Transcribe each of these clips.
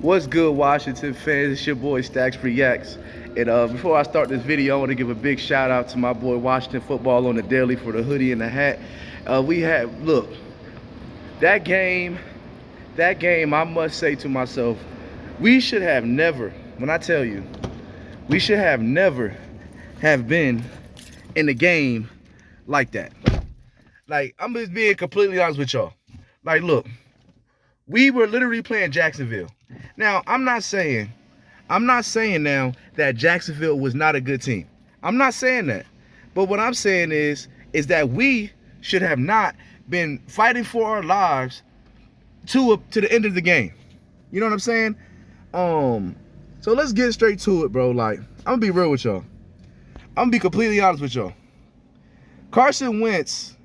What's good, Washington fans? It's your boy Stacks Reacts. And before I start this video, I want to give a big shout out to my boy Washington Football on the Daily for the hoodie and the hat. Look, that game, I must say to myself, we should have never, when I tell you, we should have never have been in the game like that. Like, I'm just being completely honest with y'all. Like, look, we were literally playing Jacksonville. Now, I'm not saying now that Jacksonville was not a good team. I'm not saying that. But what I'm saying is that we should have not been fighting for our lives to the end of the game. You know what I'm saying? So let's get straight to it, bro. Like, I'm gonna be real with y'all. I'm gonna be completely honest with y'all. Carson Wentz,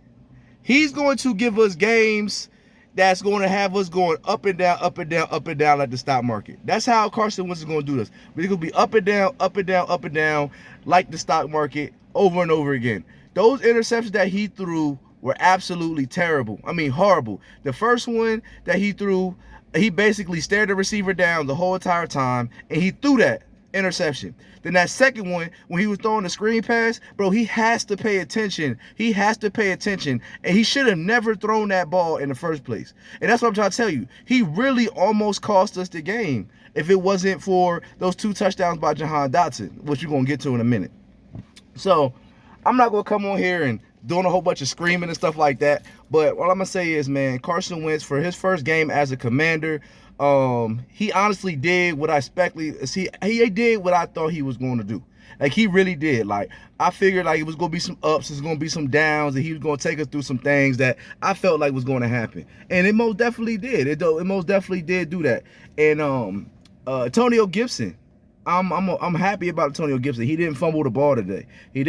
he's going to give us games that's going to have us going up and down, up and down, up and down like the stock market. That's how Carson Wentz is going to do this. We're going to be up and down, up and down, up and down like the stock market over and over again. Those interceptions that he threw were absolutely terrible. I mean, horrible. The first one that he threw, he basically stared the receiver down the whole entire time, and he threw that interception. Then that second one, when he was throwing the screen pass, bro, he has to pay attention. He has to pay attention. And he should have never thrown that ball in the first place. And that's what I'm trying to tell you. He really almost cost us the game if it wasn't for those 2 touchdowns by Jahan Dotson, which you're going to get to in a minute. So I'm not going to come on here and doing a whole bunch of screaming and stuff like that. But what I'm going to say is, man, Carson Wentz, for his first game as a Commander, he honestly did what I expected. He did what I thought he was going to do. Like, he really did. Like, I figured like it was going to be some ups, there's going to be some downs, and he was going to take us through some things that I felt like was going to happen. And it most definitely did. It most definitely did do that. And Antonio Gibson, I'm happy about Antonio Gibson. He didn't fumble the ball today. He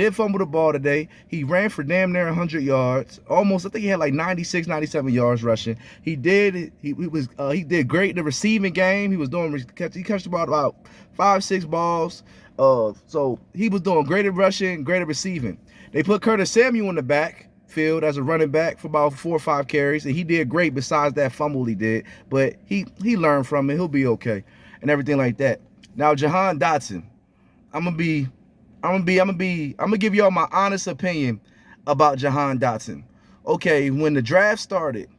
ran for damn near 100 yards. Almost, I think he had like 96, 97 yards rushing. He did great in the receiving game. He catched about 5, 6 balls. So he was doing great at rushing, great at receiving. They put Curtis Samuel in the backfield as a running back for about 4 or 5 carries, and he did great besides that fumble he did. But he learned from it. He'll be okay and everything like that. Now, Jahan Dotson, I'm gonna give y'all my honest opinion about Jahan Dotson. Okay, when the draft started,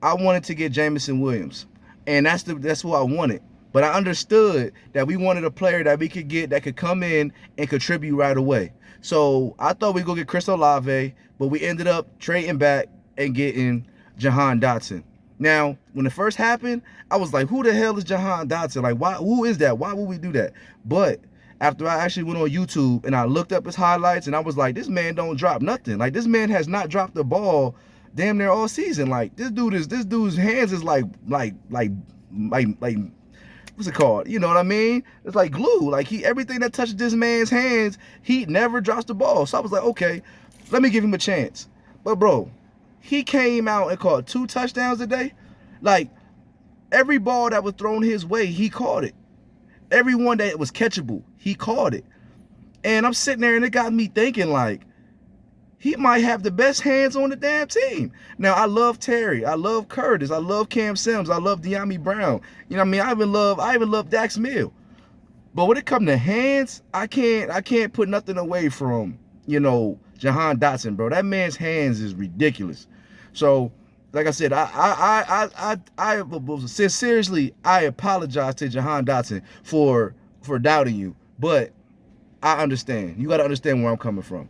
I wanted to get Jameson Williams, and that's who I wanted. But I understood that we wanted a player that we could get that could come in and contribute right away. So I thought we'd go get Chris Olave, but we ended up trading back and getting Jahan Dotson. Now, when it first happened, I was like, who the hell is Jahan Dotson? Like, why? Who is that? Why would we do that? But after I actually went on YouTube and I looked up his highlights, and I was like, this man don't drop nothing. Like, this man has not dropped the ball damn near all season. Like, this dude's hands is like what's it called? You know what I mean? It's like glue. Like, everything that touches this man's hands, he never drops the ball. So I was like, okay, let me give him a chance. But bro, he came out and caught 2 touchdowns a day. Like, every ball that was thrown his way, he caught it. Every one that was catchable, he caught it. And I'm sitting there, and it got me thinking, like, he might have the best hands on the damn team. Now, I love Terry. I love Curtis. I love Cam Sims. I love De'Ami Brown. You know what I mean? I even love Dax Mill. But when it comes to hands, I can't put nothing away from, you know, Jahan Dotson, bro. That man's hands is ridiculous. So, like I said, seriously, I apologize to Jahan Dotson for doubting you, but I understand. You got to understand where I'm coming from.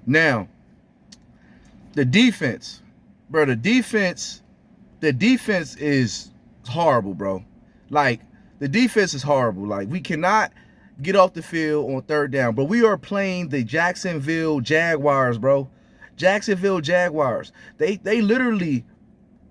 Now, the defense, bro, the defense is horrible, bro. Like, the defense is horrible. Like, we cannot get off the field on 3rd down, but we are playing the Jacksonville Jaguars, bro. Jacksonville Jaguars. They literally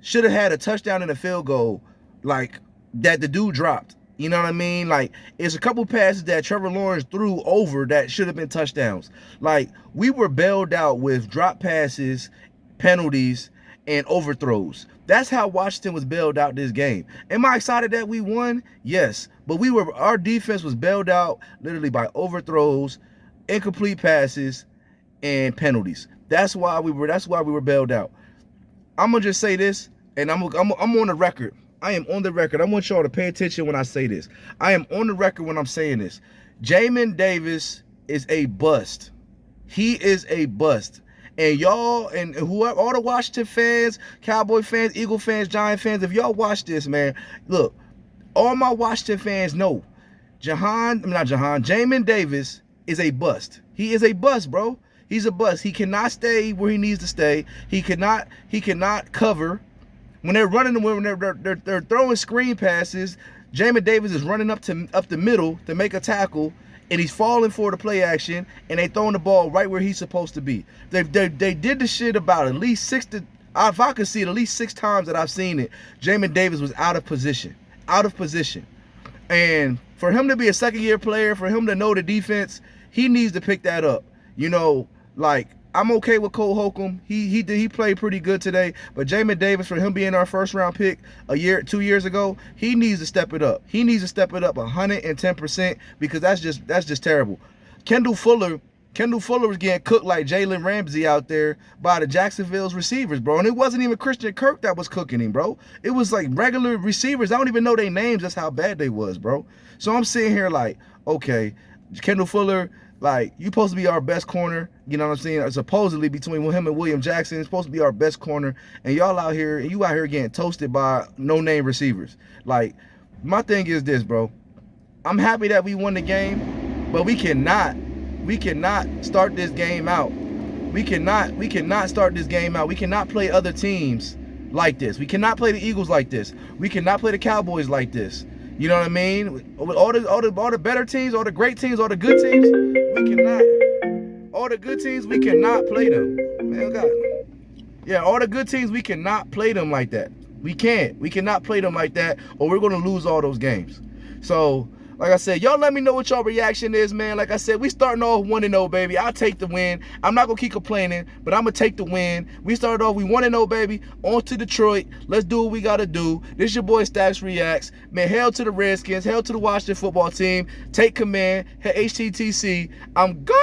should have had a touchdown and a field goal, like, that the dude dropped. You know what I mean? Like, it's a couple passes that Trevor Lawrence threw over that should have been touchdowns. Like, we were bailed out with drop passes, penalties, and overthrows. That's how Washington was bailed out this game. Am I excited that we won? Yes. But our defense was bailed out literally by overthrows, incomplete passes, and penalties. That's why we were bailed out. I'm gonna just say this, and I'm on the record. I am on the record. I want y'all to pay attention when I say this. I am on the record when I'm saying this. Jamin Davis is a bust. He is a bust. And y'all, and whoever, all the Washington fans, Cowboy fans, Eagle fans, Giant fans, if y'all watch this, man, look, all my Washington fans know Jamin Davis is a bust. He is a bust, bro. He's a bust. He cannot stay where he needs to stay. He cannot cover. When they're running, when they're throwing screen passes, Jamin Davis is running up the middle to make a tackle, and he's falling for the play action, and they throwing the ball right where he's supposed to be. They did the shit about at least if I could see it, at least 6 times that I've seen it, Jamin Davis was out of position. And for him to be a second-year player, for him to know the defense, he needs to pick that up. You know, like, I'm okay with Cole Holcomb. He played pretty good today. But Jamin Davis, for him being our first-round pick 2 years ago, he needs to step it up. He needs to step it up 110% because that's just terrible. Kendall Fuller was getting cooked like Jalen Ramsey out there by the Jacksonville's receivers, bro. And it wasn't even Christian Kirk that was cooking him, bro. It was like regular receivers. I don't even know their names. That's how bad they was, bro. So I'm sitting here like, okay, Kendall Fuller, like, you supposed to be our best corner, you know what I'm saying? Supposedly between him and William Jackson, it's supposed to be our best corner, and you out here getting toasted by no-name receivers. Like, my thing is this, bro. I'm happy that we won the game, but we cannot start this game out. We cannot start this game out. We cannot play other teams like this. We cannot play the Eagles like this. We cannot play the Cowboys like this. You know what I mean? All the better teams, all the great teams, all the good teams, we cannot play them. Man, God. Yeah, all the good teams, we cannot play them like that. We cannot play them like that, or we're gonna lose all those games. So, like I said, y'all let me know what y'all reaction is, man. Like I said, we starting off 1-0, baby. I'll take the win. I'm not going to keep complaining, but I'm going to take the win. We started off, we 1-0, baby. On to Detroit. Let's do what we got to do. This your boy, Stacks Reacts. Man, hell to the Redskins. Hell to the Washington football team. Take command. HTTC. I'm gone.